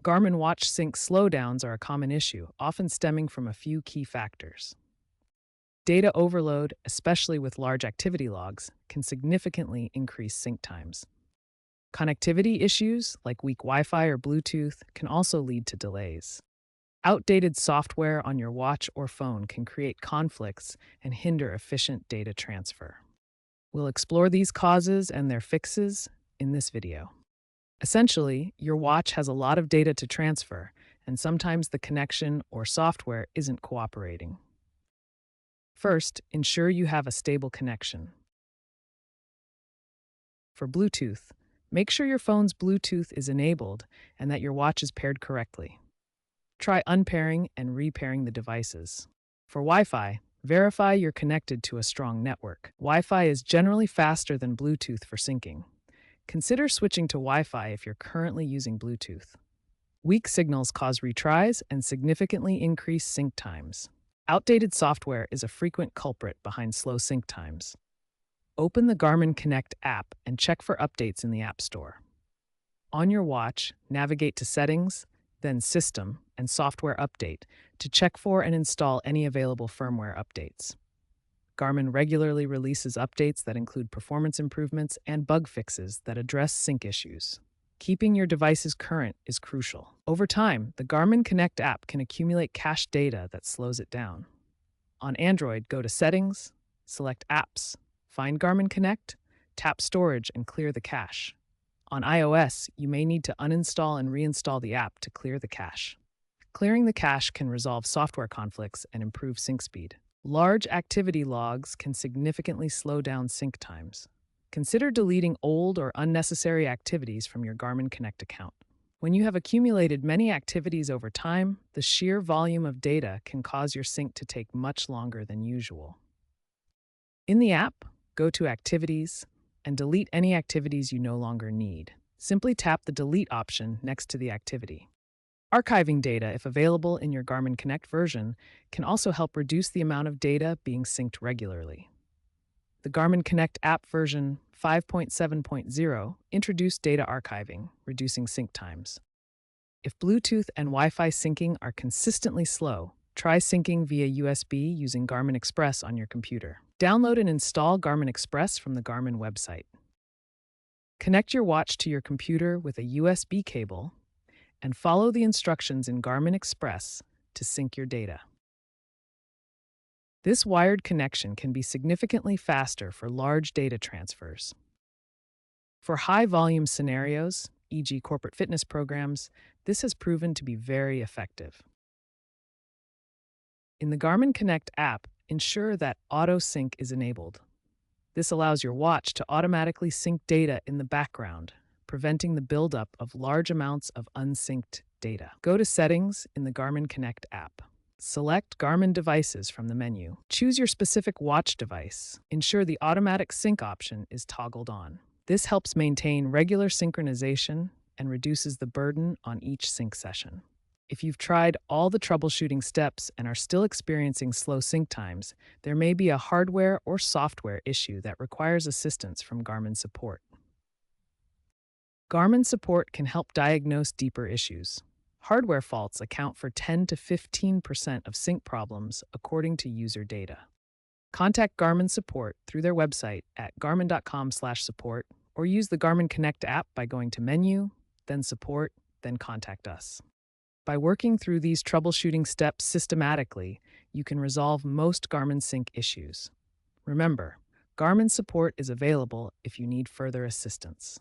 Garmin watch sync slowdowns are a common issue, often stemming from a few key factors. Data overload, especially with large activity logs, can significantly increase sync times. Connectivity issues, like weak Wi Fi or Bluetooth, can also lead to delays. Outdated software on your watch or phone can create conflicts and hinder efficient data transfer. We'll explore these causes and their fixes in this video. Essentially, your watch has a lot of data to transfer, and sometimes the connection or software isn't cooperating. First, ensure you have a stable connection. For Bluetooth, make sure your phone's Bluetooth is enabled and that your watch is paired correctly. Try unpairing and repairing the devices. For Wi-Fi, verify you're connected to a strong network. Wi-Fi is generally faster than Bluetooth for syncing. Consider switching to Wi-Fi if you're currently using Bluetooth. Weak signals cause retries and significantly increase sync times. Outdated software is a frequent culprit behind slow sync times. Open the Garmin Connect app and check for updates in the App Store. On your watch, navigate to Settings, then System and Software Update to check for and install any available firmware updates. Garmin regularly releases updates that include performance improvements and bug fixes that address sync issues. Keeping your devices current is crucial. Over time, the Garmin Connect app can accumulate cached data that slows it down. On Android, go to Settings, select Apps, find Garmin Connect, tap Storage, and clear the cache. On iOS, you may need to uninstall and reinstall the app to clear the cache. Clearing the cache can resolve software conflicts and improve sync speed. Large activity logs can significantly slow down sync times. Consider deleting old or unnecessary activities from your Garmin Connect account. When you have accumulated many activities over time, the sheer volume of data can cause your sync to take much longer than usual. In the app, go to Activities and delete any activities you no longer need. Simply tap the Delete option next to the activity. Archiving data, if available in your Garmin Connect version, can also help reduce the amount of data being synced regularly. The Garmin Connect app version 5.7.0 introduced data archiving, reducing sync times. If Bluetooth and Wi-Fi syncing are consistently slow, try syncing via USB using Garmin Express on your computer. Download and install Garmin Express from the Garmin website. Connect your watch to your computer with a USB cable and follow the instructions in Garmin Express to sync your data. This wired connection can be significantly faster for large data transfers. For high-volume scenarios, e.g. corporate fitness programs, this has proven to be very effective. In the Garmin Connect app, ensure that Auto Sync is enabled. This allows your watch to automatically sync data in the background, preventing the buildup of large amounts of unsynced data. Go to Settings in the Garmin Connect app. Select Garmin Devices from the menu. Choose your specific watch device. Ensure the Automatic Sync option is toggled on. This helps maintain regular synchronization and reduces the burden on each sync session. If you've tried all the troubleshooting steps and are still experiencing slow sync times, there may be a hardware or software issue that requires assistance from Garmin support. Garmin support can help diagnose deeper issues. Hardware faults account for 10 to 15% of sync problems according to user data. Contact Garmin support through their website at garmin.com/support or use the Garmin Connect app by going to Menu, then Support, then Contact Us. By working through these troubleshooting steps systematically, you can resolve most Garmin sync issues. Remember, Garmin support is available if you need further assistance.